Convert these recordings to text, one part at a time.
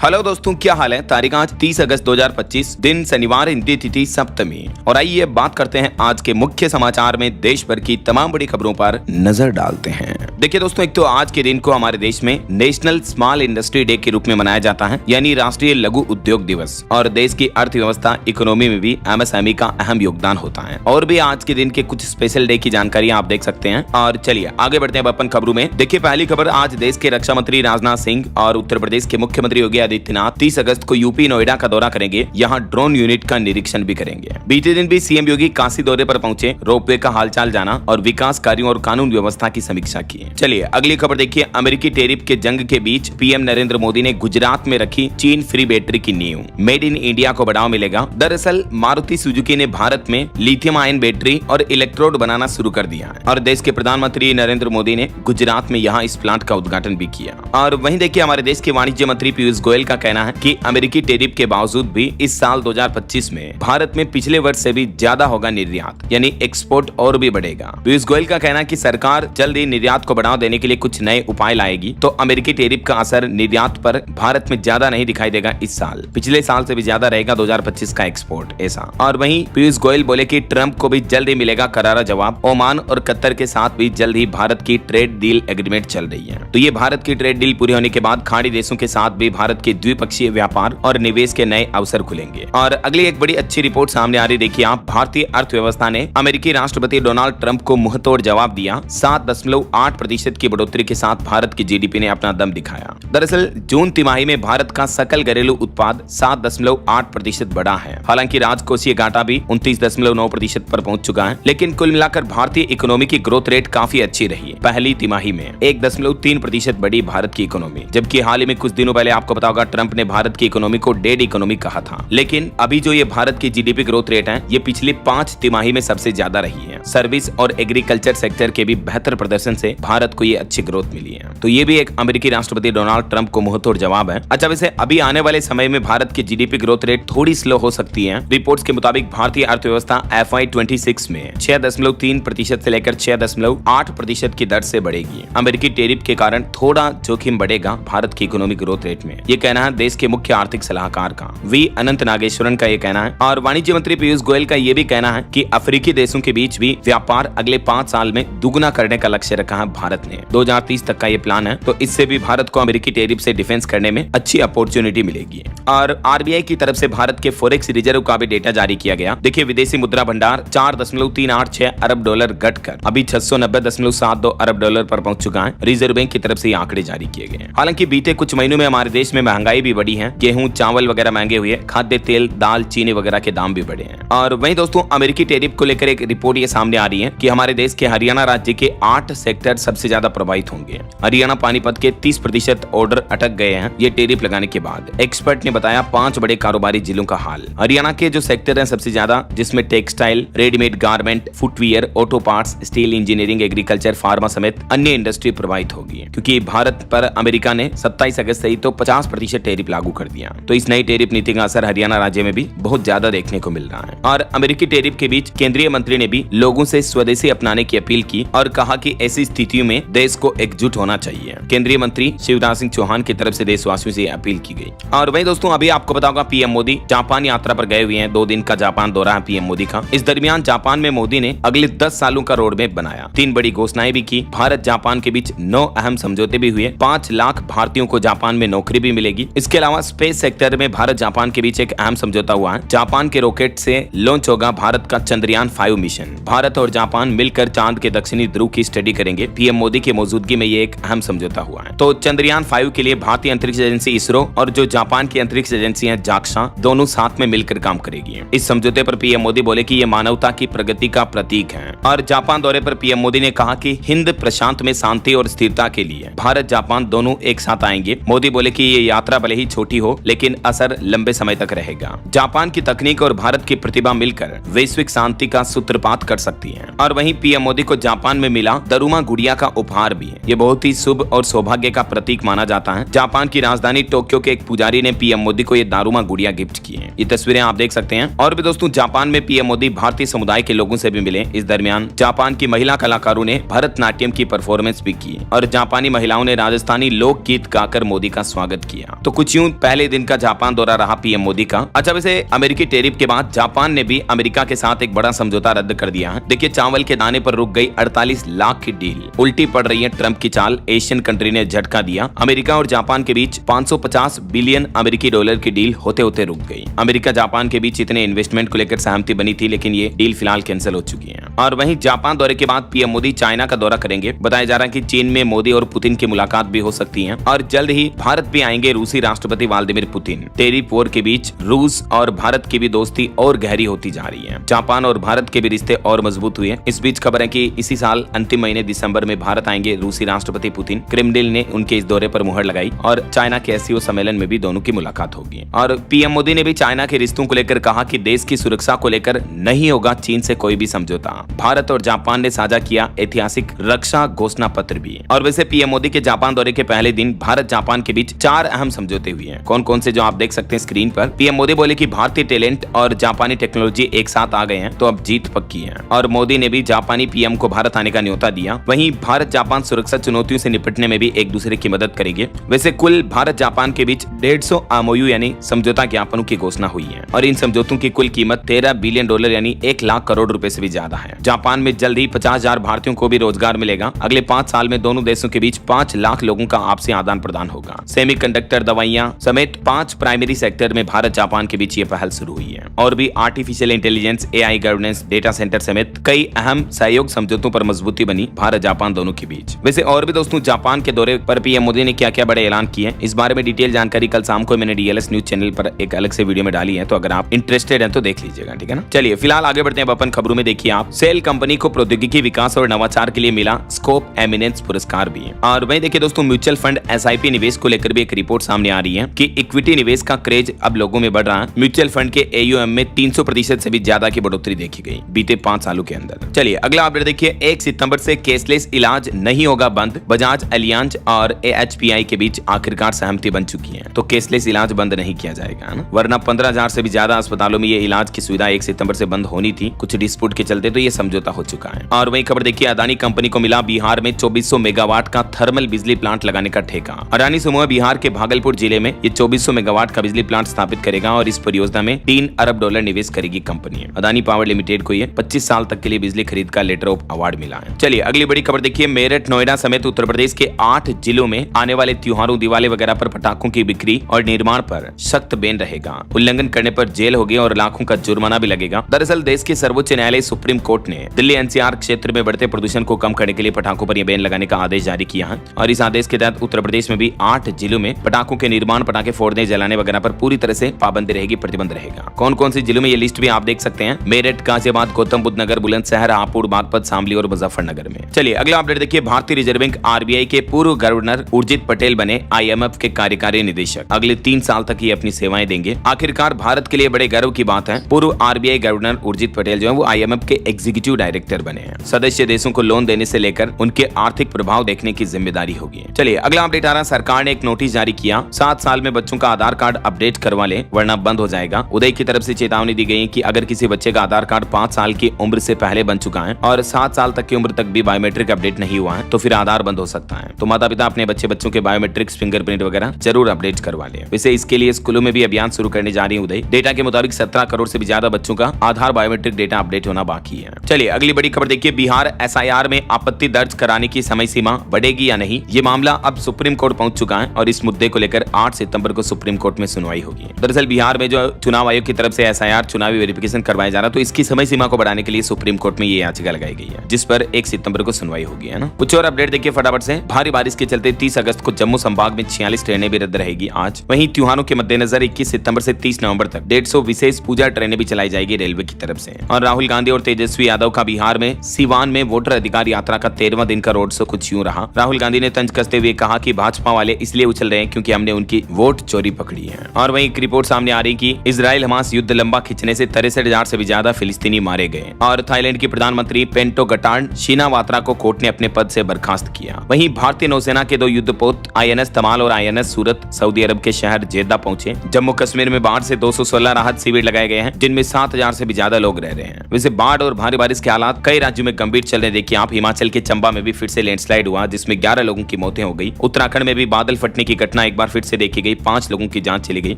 Hello दोस्तों, क्या हाल है। तारीख आज 30 अगस्त 2025, दिन शनिवार, हिंदी तिथि सप्तमी। और आइए बात करते हैं आज के मुख्य समाचार में देश भर की तमाम बड़ी खबरों पर नजर डालते हैं। देखिए दोस्तों, एक तो आज के दिन को हमारे देश में नेशनल स्मॉल इंडस्ट्री डे के रूप में मनाया जाता है, यानी राष्ट्रीय लघु उद्योग दिवस। और देश की अर्थव्यवस्था इकोनॉमी में भी एमएसएमई का अहम योगदान होता है। और भी आज के दिन के कुछ स्पेशल डे की जानकारी आप देख सकते हैं। और चलिए आगे बढ़ते हैं अपन खबरों में। देखिए पहली खबर, आज देश के रक्षा मंत्री राजनाथ सिंह और उत्तर प्रदेश के मुख्यमंत्री योगी आदित्यनाथ 30 अगस्त को यूपी नोएडा का दौरा करेंगे। यहाँ ड्रोन यूनिट का निरीक्षण भी करेंगे। बीते दिन भी सीएम योगी काशी दौरे पर पहुंचे, रोपवे का हालचाल जाना और विकास कार्यों और कानून व्यवस्था की समीक्षा की। चलिए अगली खबर देखिए। अमेरिकी टैरिफ के जंग के बीच पीएम नरेंद्र मोदी ने गुजरात में रखी चीन फ्री बैटरी की नींव। मेड इन इंडिया को बढ़ावा मिलेगा। दरअसल मारुति सुजुकी ने भारत में लिथियम आयन बैटरी और इलेक्ट्रोड बनाना शुरू कर दिया है। और देश के प्रधानमंत्री नरेंद्र मोदी ने गुजरात में यहाँ इस प्लांट का उद्घाटन भी किया। और वहीं देखिए हमारे देश के वाणिज्य मंत्री पीयूष गोयल का कहना है कि अमेरिकी टैरिफ के बावजूद भी इस साल 2025 में भारत में पिछले वर्ष से भी ज्यादा होगा निर्यात, यानी एक्सपोर्ट और भी बढ़ेगा। पीयूष गोयल का कहना है कि सरकार जल्द ही निर्यात को बढ़ावा देने के लिए कुछ नए उपाय लाएगी, तो अमेरिकी टैरिफ का असर निर्यात पर भारत में ज्यादा नहीं दिखाई देगा। इस साल पिछले साल से भी ज्यादा रहेगा 2025 का एक्सपोर्ट, ऐसा। और वहीं पीयूष गोयल बोले कि ट्रंप को भी जल्द ही मिलेगा करारा जवाब। ओमान और कतर के साथ भी जल्द ही भारत की ट्रेड डील एग्रीमेंट चल रही है। तो ये भारत की ट्रेड डील पूरी होने के बाद खाड़ी देशों के साथ भी भारत के द्विपक्षीय व्यापार और निवेश के नए अवसर खुलेंगे। और अगली एक बड़ी अच्छी रिपोर्ट सामने आ रही, देखिए आप। भारतीय अर्थव्यवस्था ने अमेरिकी राष्ट्रपति डोनाल्ड ट्रंप को मुंहतोड़ जवाब दिया। 7.8% की बढ़ोतरी के साथ भारत की जीडीपी ने अपना दम दिखाया। दरअसल जून तिमाही में भारत का सकल घरेलू उत्पाद 7.8% बढ़ा है। हालांकि राजकोषीय घाटा भी 29.9% पर पहुंच चुका है। लेकिन कुल मिलाकर भारतीय इकोनॉमी की ग्रोथ रेट काफी अच्छी रही है। पहली तिमाही में 1.3% बढ़ी भारत की इकोनॉमी, जबकि हाल ही में कुछ दिनों पहले आपको पता होगा ट्रंप ने भारत की इकोनॉमी को डेड इकोनॉमी कहा था। लेकिन अभी जो ये भारत की जीडीपी ग्रोथ रेट है, ये पिछली 5 तिमाही में सबसे ज्यादा रही है। सर्विस और एग्रीकल्चर सेक्टर के भी बेहतर प्रदर्शन से भारत को ये अच्छी ग्रोथ मिली है। तो ये भी एक अमेरिकी राष्ट्रपति डोनाल्ड ट्रंप को मुंहतोड़ जवाब है। अच्छा, वैसे अभी आने वाले समय में भारत की जीडीपी ग्रोथ रेट थोड़ी स्लो हो सकती है। रिपोर्ट्स के मुताबिक भारतीय अर्थव्यवस्था FY 26 में 6.3% से लेकर 6.8% की दर से बढ़ेगी। अमेरिकी टैरिफ के कारण थोड़ा जोखिम बढ़ेगा भारत की इकोनॉमिक ग्रोथ रेट में। ये कहना है देश के मुख्य आर्थिक सलाहकार का, वी अनंत नागेश्वरन का ये कहना है। और वाणिज्य मंत्री पीयूष गोयल का ये भी कहना है कि अफ्रीकी देशों के बीच भी व्यापार अगले 5 साल में दुगुना करने का लक्ष्य रखा है भारत ने। 2030 तक का ये प्लान है। तो इससे भी भारत को अमेरिकी टैरिफ से डिफेंस करने में अच्छी अपॉर्चुनिटी मिलेगी। और आरबीआई की तरफ से भारत के फॉरेक्स रिजर्व का भी डेटा जारी किया गया। देखिए विदेशी मुद्रा भंडार 4.386 अरब डॉलर घटकर अभी 690.72 अरब डॉलर पर पहुंच चुका है। रिजर्व बैंक की तरफ से ये आंकड़े जारी किए गए हैं। हालांकि बीते कुछ महीनों में हमारे देश में महंगाई भी बढ़ी है। गेहूं, चावल वगैरह महंगे हुए, खाद्य तेल, दाल, चीनी वगैरह के दाम भी बढ़े हैं। और वहीं दोस्तों अमेरिकी टैरिफ को लेकर एक रिपोर्ट ये सामने आ रही है कि हमारे देश के हरियाणा राज्य के 8 सेक्टर सबसे ज्यादा प्रभावित होंगे। हरियाणा पानीपत के 30% ऑर्डर अटक गए हैं ये टैरिफ लगाने के बाद। एक्सपर्ट ने बताया 5 बड़े कारोबारी जिलों का हाल। हरियाणा के जो सेक्टर हैं सबसे ज्यादा, जिसमें textile, readymade garment, footwear, auto parts, steel, engineering, agriculture, pharma समेत अन्य इंडस्ट्री प्रभावित होगी। क्योंकि भारत पर अमेरिका ने 27 अगस्त से ही तो 50% टैरिफ लागू कर दिया। तो इस नई टैरिफ नीति का असर हरियाणा राज्य में भी बहुत ज्यादा देखने को मिल रहा है। और अमेरिकी टैरिफ के बीच केंद्रीय मंत्री ने भी लोगों से स्वदेशी अपनाने की अपील की और कहा कि ऐसी स्थितियों में देश को एकजुट होना चाहिए। केंद्रीय मंत्री शिवराज सिंह चौहान की तरफ से देशवासियों से अपील की गई। और वहीं दोस्तों अभी आपको पता होगा पीएम मोदी जापान यात्रा पर गए हुए हैं। 2 दिन का जापान दौरा है पीएम मोदी का। इस दरमियान जापान में मोदी ने अगले 10 सालों का रोड मैप बनाया। 3 बड़ी घोषणाएं भी की। भारत जापान के बीच 9 अहम समझौते भी हुए। 5 लाख भारतीयों को जापान में नौकरी भी मिलेगी। इसके अलावा स्पेस सेक्टर में भारत जापान के बीच एक अहम समझौता हुआ है। जापान के रॉकेट से लॉन्च होगा भारत का चंद्रयान 5 मिशन। भारत और जापान मिलकर चांद के दक्षिणी ध्रुव की स्टडी करेंगे। पीएम मोदी की मौजूदगी में ये एक अहम समझौता हुआ है। तो चंद्रयान 5 के लिए भारतीय अंतरिक्ष एजेंसी इसरो और जो जापान की अंतरिक्ष एजेंसी है जाक्सा, दोनों साथ में मिलकर काम करेगी। इस समझौते पर पीएम मोदी बोले कि ये मानवता की प्रगति का प्रतीक है। और जापान दौरे पर पीएम मोदी ने कहा कि हिंद प्रशांत में शांति और स्थिरता के लिए भारत जापान दोनों एक साथ आएंगे। मोदी बोले कि ये यात्रा भले ही छोटी हो, लेकिन असर लंबे समय तक रहेगा। जापान की तकनीक और भारत की प्रतिभा मिलकर वैश्विक शांति का सूत्रपात कर सकती है। और वहीं पीएम मोदी को जापान में मिला दरुमा गुड़िया का उपहार भी है। ये बहुत ही शुभ और सौभाग्य का प्रतीक माना जाता है। जापान की राजधानी टोक्यो के एक पुजारी ने पीएम मोदी को ये दारुमा गुड़िया गिफ्ट की है। ये तस्वीरें आप देख सकते हैं। और भी दोस्तों जापान में पीएम मोदी भारतीय समुदाय के लोगों से भी मिले। इस दरमियान जापान की महिला कलाकारों ने भरतनाट्यम की परफॉर्मेंस भी की और जापानी महिलाओं ने राजस्थानी लोकगीत गाकर मोदी का स्वागत किया। किया। तो कुछ यूं पहले दिन का जापान दौरा रहा पीएम मोदी का। अच्छा, वैसे अमेरिकी टैरिफ के बाद जापान ने भी अमेरिका के साथ एक बड़ा समझौता रद्द कर दिया है। देखिए, चावल के दाने पर रुक गई 48 लाख की डील। उल्टी पड़ रही है ट्रंप की चाल, एशियन कंट्री ने झटका दिया। अमेरिका और जापान के बीच 550 बिलियन अमेरिकी डॉलर की डील होते होते रुक गई। अमेरिका जापान के बीच इतने इन्वेस्टमेंट को लेकर सहमति बनी थी, लेकिन ये डील फिलहाल कैंसिल हो चुकी है। और वहीं जापान दौरे के बाद पीएम मोदी चाइना का दौरा करेंगे। बताया जा रहा है कि चीन में मोदी और पुतिन की मुलाकात भी हो सकती है और जल्द ही भारत भी आएंगे रूसी राष्ट्रपति व्लादिमीर पुतिन। टैरिफ वॉर के बीच रूस और भारत की भी दोस्ती और गहरी होती जा रही है। जापान और भारत के भी रिश्ते और मजबूत हुए। इस बीच खबर है कि इसी साल अंतिम महीने दिसंबर में भारत आएंगे रूसी राष्ट्रपति पुतिन। क्रेमलिन ने उनके इस दौरे पर मुहर लगाई और चाइना के एससीओ सम्मेलन में भी दोनों की मुलाकात होगी। और पीएम मोदी ने भी चाइना के रिश्तों को लेकर कहा कि देश की सुरक्षा को लेकर नहीं होगा चीन से कोई भी समझौता। भारत और जापान ने साझा किया ऐतिहासिक रक्षा घोषणा पत्र भी। और वैसे पीएम मोदी के जापान दौरे के पहले दिन भारत जापान के बीच 4 अहम समझौते हुए हैं। कौन कौन से, जो आप देख सकते हैं स्क्रीन पर। पीएम मोदी बोले कि भारतीय टैलेंट और जापानी टेक्नोलॉजी एक साथ आ गए हैं तो अब जीत पक्की है। और मोदी ने भी जापानी पीएम को भारत आने का न्योता दिया। वहीं भारत जापान सुरक्षा चुनौतियों से निपटने में भी एक दूसरे की मदद करेंगे। वैसे कुल भारत जापान के बीच 150 एमओयू यानी समझौता ज्ञापनों की घोषणा हुई है और इन समझौतों की कुल कीमत $13 बिलियन यानी 1 लाख करोड़ रुपए से भी ज्यादा है। जापान में जल्द ही 50,000 भारतीयों को भी रोजगार मिलेगा। अगले 5 साल में दोनों देशों के बीच 5 लाख लोगों का आपसी आदान प्रदान होगा। सेमीकंडक्टर, दवाइयां समेत 5 प्राइमरी सेक्टर में भारत जापान के बीच ये पहल शुरू हुई है। और भी artificial intelligence, AI governance, data centre समेत कई अहम सहयोग समझौतों पर मजबूती बनी भारत जापान दोनों के बीच। वैसे और भी दोस्तों, जापान के दौरे पर पीएम मोदी ने क्या क्या बड़े ऐलान किए, इस बारे में डिटेल जानकारी कल शाम को मैंने DLS न्यूज चैनल पर एक अलग से वीडियो में डाली है, तो अगर आप इंटरेस्टेड हैं तो देख लीजिएगा, ठीक है ना। चलिए फिलहाल आगे बढ़ते हैं अपन खबरों में। देखिए आप, सेल कंपनी को प्रौद्योगिकी विकास और नवाचार के लिए मिला स्कोप एमिनेंस पुरस्कार भी। और वहीं देखिए दोस्तों, म्यूचुअल फंड SIP निवेश को लेकर भी एक रिपोर्ट सामने आ रही है कि इक्विटी निवेश का क्रेज अब लोगों में बढ़ रहा है। म्यूचुअल फंड के AUM में 300% से भी ज्यादा की बढ़ोतरी देखी गई बीते 5 सालों के अंदर। चलिए अगला अपडेट देखिए, 1 सितंबर से कैशलेस इलाज नहीं होगा बंद। बजाज, अलियांज और AHPI के बीच आखिरकार सहमति बन चुकी है, तो कैशलेस इलाज बंद नहीं किया जाएगा ना, वरना 15,000 से भी ज्यादा अस्पतालों में ये इलाज की सुविधा 1 सितंबर से बंद होनी थी। कुछ डिस्प्यूट के चलते तो ये समझौता हो चुका है। और वही खबर देखिए, अदानी कंपनी को मिला बिहार में 2400 मेगावाट का थर्मल बिजली प्लांट लगाने का ठेका। अडानी समूह बिहार के भागलपुर जिले में ये 2400 मेगावाट का बिजली प्लांट स्थापित करेगा और इस परियोजना में $3 अरब निवेश करेगी कंपनी। अदानी पावर लिमिटेड को ये 25 साल तक के लिए बिजली खरीद का लेटर ऑफ अवार्ड मिला है। चलिए अगली बड़ी खबर देखिए, मेरठ, नोएडा समेत उत्तर प्रदेश के 8 जिलों में आने वाले त्योहारों, दिवाली वगैरह पर पटाखों की बिक्री और निर्माण पर सख्त बैन रहेगा। उल्लंघन करने पर जेल होगी और लाखों का जुर्माना भी लगेगा। दरअसल देश के सर्वोच्च न्यायालय सुप्रीम कोर्ट ने दिल्ली NCR क्षेत्र में बढ़ते प्रदूषण को कम करने के लिए पटाखों पर यह बैन लगाने का आदेश जारी किया है। और इस आदेश के तहत उत्तर प्रदेश में भी 8 जिलों में पटाखों के निर्माण, पटाखे फोड़ने, जलाने वगैरह पर पूरी तरह से पाबंदी रहेगी, प्रतिबंध रहेगा। कौन कौन से जिलों में ये लिस्ट भी आप देख सकते हैं, मेरठ, गाजियाबाद, गौतम बुद्ध नगर, बुलंदशहर, हापुड़, बागपत, शामली और मुजफ्फरनगर में। चलिए अगला अपडेट देखिए, भारतीय रिजर्व बैंक RBI के पूर्व गवर्नर उर्जित पटेल बने IMF के कार्यकारी निदेशक। अगले 3 साल तक ये अपनी सेवाएं देंगे। आखिरकार भारत के लिए बड़े गर्व की बात है, पूर्व RBI गवर्नर उर्जित पटेल जो है वो IMF के एग्जीक्यूटिव डायरेक्टर बने हैं। सदस्य देशों को लोन देने से लेकर उनके आर्थिक प्रभाव देखने की जिम्मेदारी होगी। चलिए अगला अपडेट आ रहा है, सरकार ने एक नोटिस जारी किया, 7 साल में बच्चों का आधार कार्ड अपडेट करवा ले वरना बंद हो जाएगा। उदय की तरफ से चेतावनी दी गई कि अगर किसी बच्चे का आधार कार्ड 5 साल की उम्र से पहले बन चुका है और 7 साल तक की उम्र तक भी बायोमेट्रिक अपडेट नहीं हुआ है तो फिर आधार बंद हो सकता है। तो माता पिता अपने बच्चों के बायोमेट्रिक्स, फिंगरप्रिंट वगैरह जरूर अपडेट करवा ले। वैसे इसके लिए स्कूलों में भी अभियान शुरू करने जा रही है उदय। डेटा के मुताबिक 17 करोड़ से भी ज्यादा बच्चों का आधार बायोमेट्रिक डेटा अपडेट होना बाकी है। चलिए अगली बड़ी खबर देखिए, बिहार SIR में आपत्ति दर्ज कराने की समय सीमा बढ़ेगी या नहीं, ये मामला अब सुप्रीम कोर्ट पहुंच चुका है और इस मुद्दे को लेकर 8 सितंबर को सुप्रीम कोर्ट में सुनवाई होगी। दरअसल बिहार में जो चुनाव आयोग की तरफ से SIR चुनावी वेरिफिकेशन करवाया जा रहा है, तो इसकी समय सीमा को बढ़ाने के लिए सुप्रीम कोर्ट में ये याचिका लगाई गई है, जिस पर 1 सितंबर को सुनवाई होगी, है ना। कुछ और अपडेट देखिए फटाफट से, भारी बारिश के चलते 30 अगस्त को जम्मू संभाग में 46 ट्रेनें भी रद्द रहेगी आज। वहीं त्योहारों के मद्देनजर 21 सितंबर से 30 नवंबर तक 150 विशेष पूजा ट्रेनें भी चलाई जाएगी रेलवे की तरफ से। और राहुल गांधी और तेजस्वी यादव का बिहार में सीवान में वोटर अधिकार यात्रा का 13वां दिन का रोड शो कुछ यूं रहा। राहुल गांधी ने तंज कसते हुए कहा कि भाजपा वाले इसलिए उछल रहे हैं क्योंकि हमने उनकी वोट चोरी पकड़ी है। और वहीं एक रिपोर्ट सामने आ रही कि इजराइल हमास युद्ध लंबा खींचने से 63,000 से भी ज्यादा फिलिस्तीनी मारे गए। और थाईलैंड की प्रधानमंत्री पेंटो गटार्न शिनावात्रा को कोर्ट ने अपने पद से बर्खास्त किया। वहीं भारतीय नौसेना के 2 युद्धपोत INS तमाल और INS सूरत सऊदी अरब के शहर जेद्दा पहुंचे। जम्मू कश्मीर में बाढ़ से 216 राहत शिविर लगाए गए हैं, जिनमें 7,000 से भी ज्यादा लोग रह रहे हैं। वैसे बाढ़ और भारी बारिश के हालात कई राज्यों में गंभीर चल रहे। देखिए आप, हिमाचल के चंबा में भी फिर से लैंडस्लाइड हुआ जिसमें 11 लोगों की मौतें हो गई। उत्तराखंड में भी बादल फटने की घटना एक बार बार फिर से देखी गई, 5 लोगों की जान चली गई।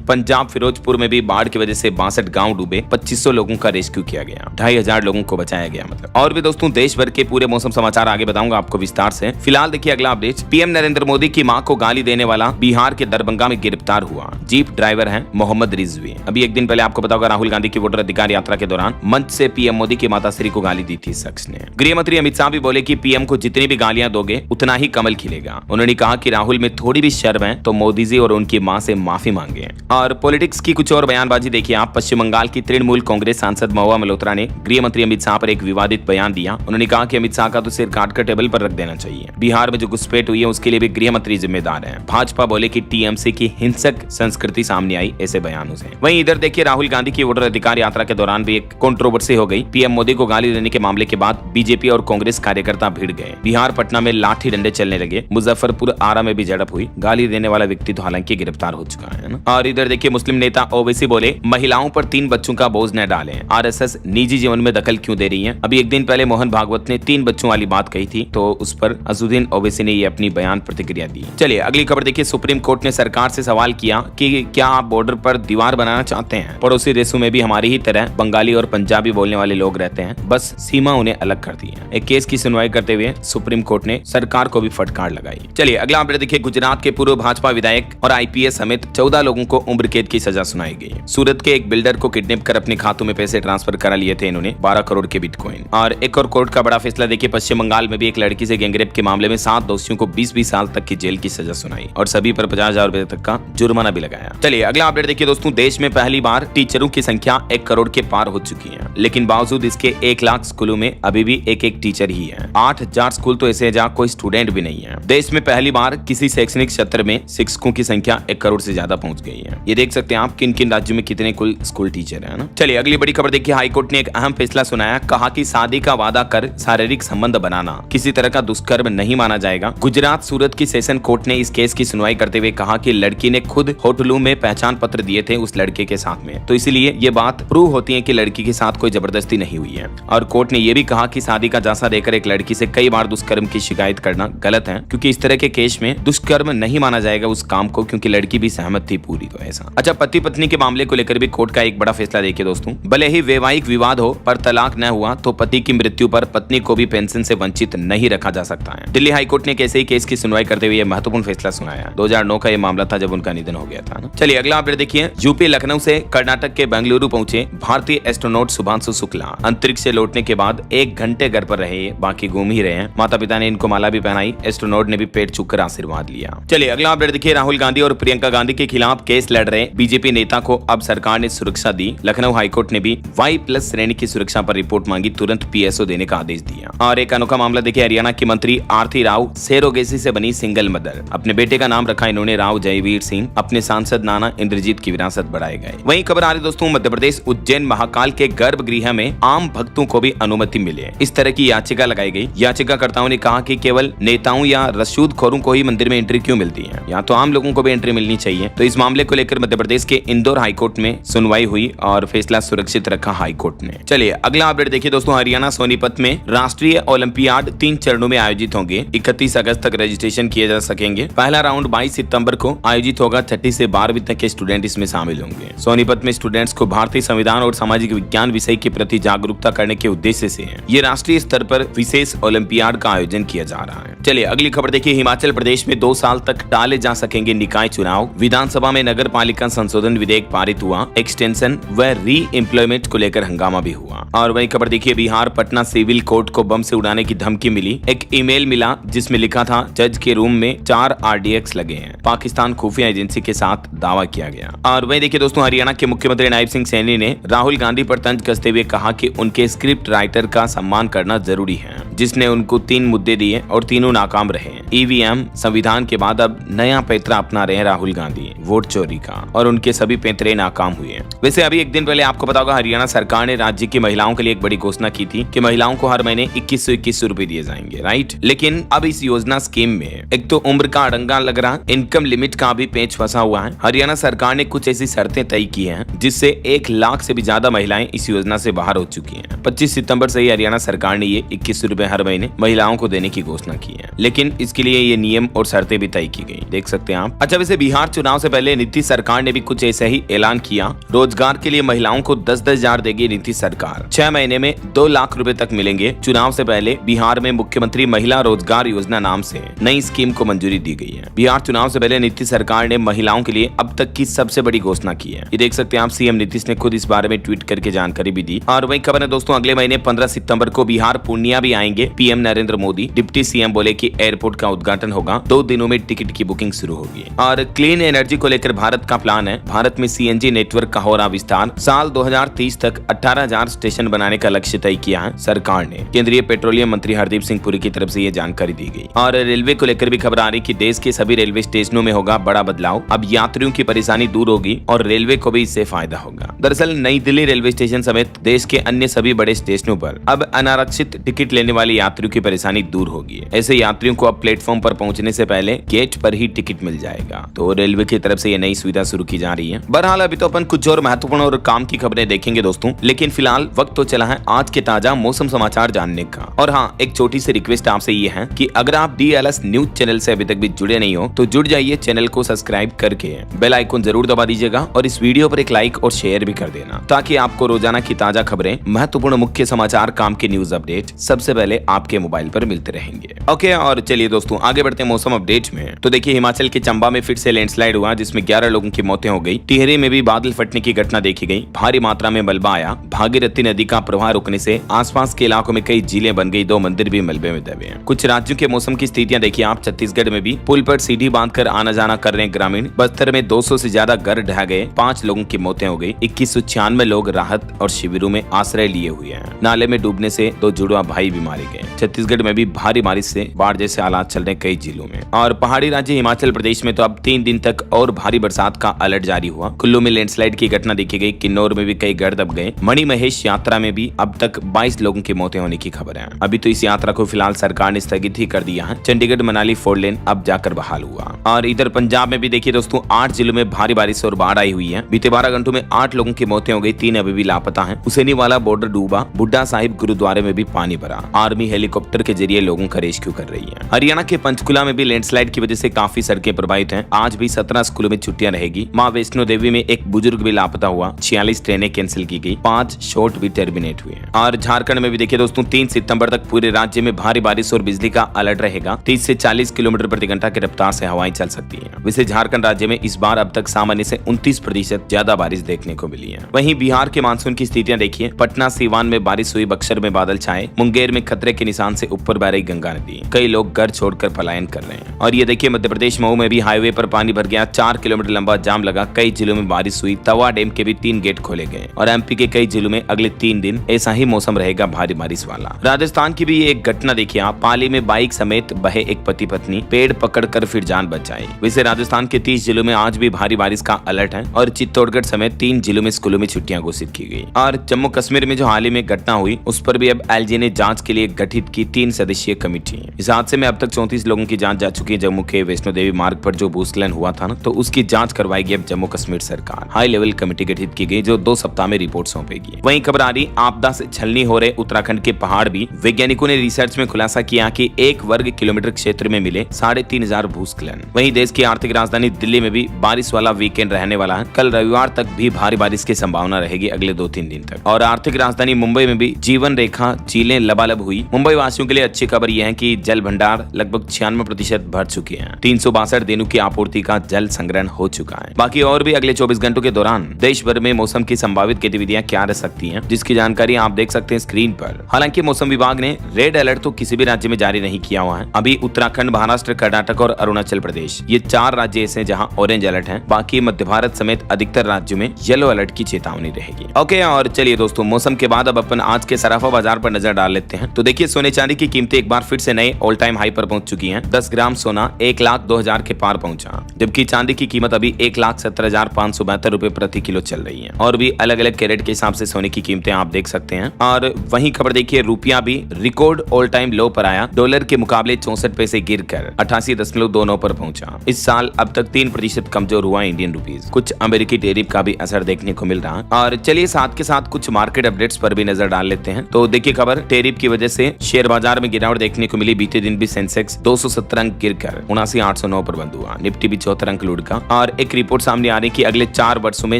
पंजाब फिरोजपुर में भी बाढ़ की वजह से 62 गांव डूबे, 2500 लोगों का रेस्क्यू किया गया, 2500 लोगों को बचाया गया। मतलब और भी दोस्तों देश भर के पूरे मौसम समाचार आगे बताऊंगा आपको विस्तार से। फिलहाल देखिए अगला अपडेट। पीएम नरेंद्र मोदी की मां को गाली देने वाला बिहार के दरभंगा में गिरफ्तार हुआ। जीप ड्राइवर है मोहम्मद रिजवी। अभी एक दिन पहले आपको पता होगा राहुल गांधी की वोटर अधिकार यात्रा के दौरान मंच से पीएम मोदी की माताश्री को गाली दी थी शख्स ने। गृह मंत्री अमित शाह भी बोले कि पीएम को जितनी भी गालियां दोगे उतना ही कमल खिलेगा। उन्होंने कहा कि राहुल में थोड़ी भी शर्म है तो मोदी जी और उनकी मां से माफी मांगे। और पॉलिटिक्स की कुछ और बयानबाजी देखिए आप। पश्चिम बंगाल की तृणमूल कांग्रेस सांसद महुआ मल्होत्रा ने गृह मंत्री अमित शाह पर एक विवादित बयान दिया। उन्होंने कहा कि अमित शाह का तो सिर काटकर टेबल पर रख देना चाहिए। बिहार में जो घुसपैठ हुई है उसके लिए भी गृह मंत्री जिम्मेदार है। भाजपा बोले कि टीएमसी की हिंसक संस्कृति सामने आई ऐसे बयानों से। वहीं इधर देखिए राहुल गांधी की वोटर अधिकार यात्रा के दौरान भी एक कंट्रोवर्सी हो गई। पीएम मोदी को गाली देने के मामले के बाद बीजेपी और कांग्रेस कार्यकर्ता भिड़ गए। बिहार पटना में लाठी डंडे चलने लगे। मुजफ्फरपुर आरा में भी झड़प हुई। गाली देने वाला व्यक्ति तो हालांकि गिरफ्तार हो चुका है ना। और इधर देखिए मुस्लिम नेता ओवैसी बोले महिलाओं पर 3 बच्चों का बोझ न डालें। आरएसएस निजी जीवन में दखल क्यों दे रही है। अभी एक दिन पहले मोहन भागवत ने 3 बच्चों वाली बात कही थी तो उस पर असदुद्दीन ओवैसी ने ये अपनी बयान प्रतिक्रिया दी। चलिए अगली खबर देखिए। सुप्रीम कोर्ट ने सरकार से सवाल किया कि क्या आप बॉर्डर पर दीवार बनाना चाहते हैं। पड़ोसी देशों में भी हमारी ही तरह बंगाली और पंजाबी बोलने वाले लोग रहते हैं, बस सीमा उन्हें अलग कर दी है। एक केस की सुनवाई करते हुए सुप्रीम कोर्ट ने सरकार को भी फटकार लगाई। चलिए अगला अपडेट देखिए। गुजरात के पूर्व भाजपा विधायक और आईपीएस समेत 14 लोगों को उम्र कैद की सजा सुनाई गई। सूरत के एक बिल्डर को किडनैप कर अपने खातों में पैसे ट्रांसफर करा लिए थे इन्होंने 12 करोड़ के बिटकॉइन। और एक और कोर्ट का बड़ा फैसला देखिए। पश्चिम बंगाल में भी एक लड़की से गैंगरेप के मामले में 7 दोषियों को 20-20 साल तक की जेल की सजा सुनाई और सभी पर 50,000 रुपए तक का जुर्माना भी लगाया। चलिए अगला अपडेट देखिए दोस्तों। देश में पहली बार टीचरों की संख्या 1 करोड़ के पार हो चुकी है, लेकिन बावजूद इसके 1 लाख स्कूलों में अभी भी एक टीचर ही है। 8,000 स्कूल तो ऐसे जहाँ कोई स्टूडेंट भी नहीं है। देश में पहली बार किसी शैक्षणिक क्षेत्र में शिक्षकों की संख्या 1 करोड़ से ज्यादा पहुंच गई है। ये देख सकते हैं आप किन किन राज्यों में कितने कुल स्कूल टीचर है ना। चलिए अगली बड़ी खबर देखिए। हाईकोर्ट ने एक अहम फैसला सुनाया। कहा कि शादी का वादा कर शारीरिक संबंध बनाना किसी तरह का दुष्कर्म नहीं माना जाएगा। गुजरात सूरत की सेशन कोर्ट ने इस केस की सुनवाई करते हुए कहा कि लड़की ने खुद होटलों में पहचान पत्र दिए थे उस लड़के के साथ में, तो इसलिए ये बात प्रूव होती है कि लड़की के साथ कोई जबरदस्ती नहीं हुई है। और कोर्ट ने यह भी कहा कि शादी का झांसा देकर एक लड़की से कई बार दुष्कर्म की शिकायत करना गलत है, क्योंकि इस तरह के केस में दुष्कर्म नहीं माना जाएगा उस काम को, क्योंकि लड़की भी सहमत थी पूरी। तो ऐसा अच्छा पति पत्नी के मामले को लेकर भी कोर्ट का एक बड़ा फैसला देखिए दोस्तों। भले ही वैवाहिक विवाद हो पर तलाक न हुआ तो पति की मृत्यु पर पत्नी को भी पेंशन से वंचित नहीं रखा जा सकता है। दिल्ली हाईकोर्ट ने एक ऐसे ही केस की सुनवाई करते हुए महत्वपूर्ण फैसला सुनाया। 2009 का यह मामला था जब उनका निधन हो गया था ना। चलिए अगला अपडेट देखिए। यूपी लखनऊ से कर्नाटक के बेंगलुरु पहुंचे भारतीय एस्ट्रोनॉट शुभांशु शुक्ला। अंतरिक्ष से लौटने के बाद 1 घंटे घर पर रहे, बाकी घूम ही रहे हैं। माता पिता ने इनको माला भी पहनाई। एस्ट्रोनॉट ने भी पेट चूककर आशीर्वाद लिया। चलिए अगला अपडेट देखिए। राहुल गांधी और प्रियंका गांधी के खिलाफ केस लड़ रहे बीजेपी नेता को अब सरकार ने सुरक्षा दी। लखनऊ हाईकोर्ट ने भी Y+ श्रेणी की सुरक्षा पर रिपोर्ट मांगी, तुरंत PSO देने का आदेश दिया। और एक अनोखा मामला देखिए। हरियाणा की मंत्री आरती राव सेरोगेसी से बनी सिंगल मदर। अपने बेटे का नाम रखा इन्होंने राव जयवीर सिंह। अपने सांसद नाना इंद्रजीत की विरासत बढ़ाए गए। वहीं खबर आ रही दोस्तों मध्य प्रदेश उज्जैन महाकाल के गर्भगृह में आम भक्तों को भी अनुमति मिले, इस तरह की याचिका लगाई गई। याचिकाकर्ताओं ने कहा कि केवल नेताओं या रसूदखोरों को ही मंदिर में एंट्री क्यों मिलती है, या तो आम लोगों को भी एंट्री मिलनी चाहिए। तो इस मामले को लेकर मध्य प्रदेश के इंदौर हाईकोर्ट में सुनवाई हुई और फैसला सुरक्षित रखा हाईकोर्ट ने। चलिए अगला अपडेट देखिए दोस्तों। हरियाणा सोनीपत में राष्ट्रीय ओलंपियाड 3 चरणों में आयोजित होंगे। 31 अगस्त तक रजिस्ट्रेशन किए जा सकेंगे। पहला राउंड 22 सितंबर को आयोजित होगा। 6ठी से 12वीं तक के स्टूडेंट इसमें शामिल होंगे। सोनीपत में स्टूडेंट्स को भारतीय संविधान और सामाजिक विज्ञान विषय के प्रति जागरूकता करने के उद्देश्य से ये राष्ट्रीय स्तर पर विशेष ओलंपियाड का आयोजन किया जा रहा है। चलिए अगली खबर देखिए। हिमाचल प्रदेश में 2 साल तक टाले जा सकेंगे निकाय चुनाव। विधानसभा में नगर पालिका संशोधन विधेयक पारित हुआ। एक्सटेंशन व री एम्प्लॉयमेंट को लेकर हंगामा भी हुआ। और वही खबर देखिए। बिहार पटना सिविल कोर्ट को बम से उड़ाने की धमकी मिली। एक ईमेल मिला जिसमें लिखा था जज के रूम में 4 RDX लगे हैं। पाकिस्तान खुफिया एजेंसी के साथ दावा किया गया। और वही देखिए दोस्तों। हरियाणा के मुख्यमंत्री नायब सिंह सैनी ने राहुल गांधी पर तंज कसते हुए कहा कि उनके स्क्रिप्ट राइटर का सम्मान करना जरूरी है, जिसने उनको 3 मुद्दे दिए और तीनों नाकाम रहे। EVM संविधान के बाद अब नया पैतरा अपना रहे हैं राहुल गांधी, वोट चोरी का, और उनके सभी पैतरे नाकाम हुए। वैसे अभी एक दिन पहले आपको पता होगा हरियाणा सरकार ने राज्य की महिलाओं के लिए एक बड़ी घोषणा की थी कि महिलाओं को हर महीने 2121 रुपए दिए जाएंगे, राइट। लेकिन अब इस योजना स्कीम में एक तो उम्र का अड़ंगा लग रहा, इनकम लिमिट का भी पेच फंसा हुआ है। हरियाणा सरकार ने कुछ ऐसी शर्तें तय की हैं जिससे 1 लाख से भी ज्यादा महिलाएं इस योजना से बाहर हो चुकी हैं। 25 सितंबर से ही हरियाणा सरकार ने ये 21 रुपए हर महीने महिलाओं को देने की घोषणा की है, लेकिन इसके लिए ये नियम और शर्तें भी तय की गई, देख सकते सकते हैं आप। अच्छा, वैसे बिहार चुनाव से पहले नीतीश सरकार ने भी कुछ ऐसा ही ऐलान किया। रोजगार के लिए महिलाओं को 10-10 हजार देगी नीतीश सरकार। 6 महीने में 2 लाख रुपए तक मिलेंगे। चुनाव से पहले बिहार में मुख्यमंत्री महिला रोजगार योजना नाम से नई स्कीम को मंजूरी दी गई है। बिहार चुनाव से पहले नीतीश सरकार ने महिलाओं के लिए अब तक की सबसे बड़ी घोषणा की है। ये देख सकते हैं आप, सीएम नीतीश ने खुद इस बारे में ट्वीट करके जानकारी भी दी। और वही खबर है दोस्तों, अगले महीने 15 सितंबर को बिहार पूर्णिया भी आएंगे PM Narendra Modi. Deputy CM बोले कि एयरपोर्ट का उद्घाटन होगा, 2 दिनों में टिकट की बुकिंग शुरू होगी। और क्लीन एनर्जी को लेकर भारत का प्लान है। भारत में सीएनजी नेटवर्क का हो रहा विस्तार। साल 2030 तक 18,000 स्टेशन बनाने का लक्ष्य तय किया है सरकार ने। केंद्रीय पेट्रोलियम मंत्री हरदीप सिंह पुरी की तरफ से ये जानकारी दी गई। और रेलवे को लेकर भी खबर आ रही कि देश के सभी रेलवे स्टेशनों में होगा बड़ा बदलाव। अब यात्रियों की परेशानी दूर होगी और रेलवे को भी इससे फायदा होगा। दरअसल नई दिल्ली रेलवे स्टेशन समेत देश के अन्य सभी बड़े स्टेशनों पर अब अनारक्षित टिकट लेने वाले यात्रियों की परेशानी दूर होगी। ऐसे यात्रियों को अब प्लेटफॉर्म पर पहुंचने से पहले गेट पर ही टिकट मिल जाएगा। तो रेलवे की तरफ से ये नई सुविधा शुरू की जा रही है। बहरहाल अभी तो अपन कुछ और महत्वपूर्ण और काम की खबरें देखेंगे दोस्तों, लेकिन फिलहाल वक्त तो चला है आज के ताजा मौसम समाचार जानने का। और हाँ, एक छोटी सी रिक्वेस्ट आपसे ये है कि अगर आप DLS न्यूज चैनल से अभी तक भी जुड़े नहीं हो तो जुड़ जाइए, चैनल को सब्सक्राइब करके बेल आइकन जरूर दबा दीजिएगा और इस वीडियो पर एक लाइक और शेयर भी कर देना, ताकि आपको रोजाना की ताजा खबरें, महत्वपूर्ण मुख्य समाचार, काम के न्यूज अपडेट सबसे पहले आपके मोबाइल पर मिलते रहेंगे। ओके, और चलिए दोस्तों आगे बढ़ते हैं मौसम अपडेट में। तो देखिए, हिमाचल के चंबा में फिर से लैंडस्लाइड हुआ, जिसमें 11 लोगों की मौतें हो गई। टिहरी में भी बादल फटने की घटना देखी गई। भारी मात्रा में मलबा आया। भागीरथी नदी का प्रवाह रुकने से आसपास के इलाकों में कई झीलें बन गई। 2 मंदिर भी मलबे में दबे हैं। कुछ राज्यों के मौसम की स्थितियां देखिए आप। छत्तीसगढ़ में भी पुल पर सीढ़ी बांधकर आना जाना कर रहे ग्रामीण। बस्तर में 200 से ज्यादा घर ढह गए। 5 लोगों की मौतें हो गई। 2196 लोग राहत और शिविरों में आश्रय लिए हुए हैं। नाले में डूबने से 2 जुड़वा भाई भी मारे गए। छत्तीसगढ़ में भी भारी बारिश से बाढ़ जैसे हालात चल रहे कई जिलों में। और पहाड़ी राज्य हिमाचल प्रदेश में तो अब 3 दिन तक और भारी बरसात का अलर्ट जारी हुआ। कुल्लू में लैंडस्लाइड की घटना देखी गई। किन्नौर में भी कई घर दब गए। मणिमहेश यात्रा में भी अब तक 22 लोगों की मौतें होने की खबर है। अभी तो इस यात्रा को फिलहाल सरकार ने स्थगित ही कर दिया है। चंडीगढ़ मनाली 4 लेन अब जाकर बहाल हुआ। और इधर पंजाब में भी देखिए दोस्तों, 8 जिलों में भारी बारिश और बाढ़ आई हुई है। बीते 12 घंटों में 8 लोगों की मौतें हो गई। 3 अभी भी लापता हैं। हुसैनीवाला बॉर्डर डूबा। बुड्ढा साहिब गुरुद्वारे में भी पानी भरा। आर्मी हेलीकॉप्टर के जरिए लोगों का रेस्क्यू कर रही है। हरियाणा के पंचकुला में भी लैंडस्लाइड की वजह से काफी सड़कें प्रभावित हैं। आज भी 17 स्कूलों में छुट्टियां रहेगी। मां वैष्णो देवी में एक बुजुर्ग भी लापता हुआ। 46 ट्रेनें कैंसिल की गई। 5 शॉट भी टर्मिनेट हुए। और झारखंड में भी देखिए दोस्तों, 3 सितंबर तक पूरे राज्य में भारी बारिश और बिजली का अलर्ट रहेगा। 30 से 40 किलोमीटर प्रति घंटा की रफ्तार से हवाएं चल सकती हैं। वैसे झारखंड राज्य में इस बार अब तक सामान्य से 29% ज्यादा बारिश देखने को मिली है। वहीं बिहार के मानसून की स्थितियां देखिए। पटना सीवान में बारिश हुई। बक्सर में बादल छाए। मुंगेर में खतरे के निशान से ऊपर बह रही गंगा नदी। कई लोग घर छोड़कर पलायन कर रहे हैं। और ये देखिए, मध्य प्रदेश मऊ में भी हाईवे पर पानी भर गया। 4 किलोमीटर लंबा जाम लगा। कई जिलों में बारिश हुई। तवा डैम के भी 3 गेट खोले गए। और एमपी के कई जिलों में अगले 3 दिन ऐसा ही मौसम रहेगा, भारी बारिश वाला। राजस्थान की भी एक घटना देखिए आप। पाली में बाइक समेत बहे एक पति पत्नी। पेड़ पकड़कर फिर जान बचाई। वैसे राजस्थान के 30 जिलों में आज भी भारी बारिश का अलर्ट है। और चित्तौड़गढ़ समेत 3 जिलों में स्कूलों में छुट्टियां घोषित की गई। और जम्मू कश्मीर में जो हाल ही में घटना हुई, उस पर भी अब एलजी ने जांच के लिए गठित की 3 सदस्यीय कमेटी। इस हादसे में अब तक 34 लोगों की जांच जा चुकी है। जम्मू के वैष्णो देवी मार्ग पर जो भूस्खलन हुआ था ना, तो उसकी जांच करवाएगी अब जम्मू कश्मीर सरकार। हाई लेवल कमेटी गठित की गई जो 2 सप्ताह में रिपोर्ट सौंपेगी। वहीं खबर आ रही, आपदा से छलनी हो रहे उत्तराखंड के पहाड़ भी। वैज्ञानिकों ने रिसर्च में खुलासा किया कि 1 वर्ग किलोमीटर क्षेत्र में मिले 3,500 भूस्खलन। वहीं देश की आर्थिक राजधानी दिल्ली में भी बारिश वाला वीकेंड रहने वाला है। कल रविवार तक भी भारी बारिश की संभावना रहेगी अगले 2-3 दिन तक। और आर्थिक राजधानी मुंबई में भी जीवन रेखा झीलें लबालब हुई। मुंबई वासियों के लिए अच्छी खबर यह है कि जल भंडार लगभग 96% भर चुके हैं। 362 दिनों की आपूर्ति का जल संग्रहण हो चुका है। बाकी और भी अगले 24 घंटों के दौरान देश भर में मौसम की संभावित गतिविधियां क्या रह सकती हैं, जिसकी जानकारी आप देख सकते हैं स्क्रीन पर। हालांकि मौसम विभाग ने रेड अलर्ट तो किसी भी राज्य में जारी नहीं किया हुआ है। अभी उत्तराखंड, महाराष्ट्र, कर्नाटक और अरुणाचल प्रदेश, ये 4 राज्य ऐसे जहां ऑरेंज अलर्ट है। बाकी मध्य भारत समेत अधिकतर राज्यों में येलो अलर्ट की चेतावनी रहेगी। ओके, और चलिए दोस्तों, मौसम के बाद अब अपन आज के सराफा बाजार पर नजर डाल लेते हैं। तो देखिए, सोने चांदी की कीमतें एक बार फिर से नए ऑल टाइम हाई पर पहुंच चुकी हैं। 10 ग्राम सोना 1,02,000 के पार पहुंचा, जबकि चांदी की कीमत अभी 1,17,572 रुपए प्रति किलो चल रही है। और भी अलग अलग कैरेट के हिसाब से सोने की कीमतें आप देख सकते हैं। और वहीं खबर देखिए, रुपया भी रिकॉर्ड ऑल टाइम लो पर आया। डॉलर के मुकाबले 64 पैसे गिरकर 88.29 पर पहुंचा। इस साल अब तक 3% कमजोर हुआ इंडियन रुपीज। कुछ अमेरिकी टेरिफ का भी असर देखने को मिल रहा है। और चलिए साथ के साथ कुछ मार्केट अपडेट्स पर भी नजर डाल लेते हैं। तो देखिए खबर, टेरिफ की वजह से शेयर बाजार में गिरावट देखने को मिली। बीते दिन भी सेंसेक्स 270 अंक गिरकर 79,809 पर नंबर बंद हुआ। निफ्टी भी 74 अंक लुढ़का। और एक रिपोर्ट सामने आ रही कि अगले 4 वर्षों में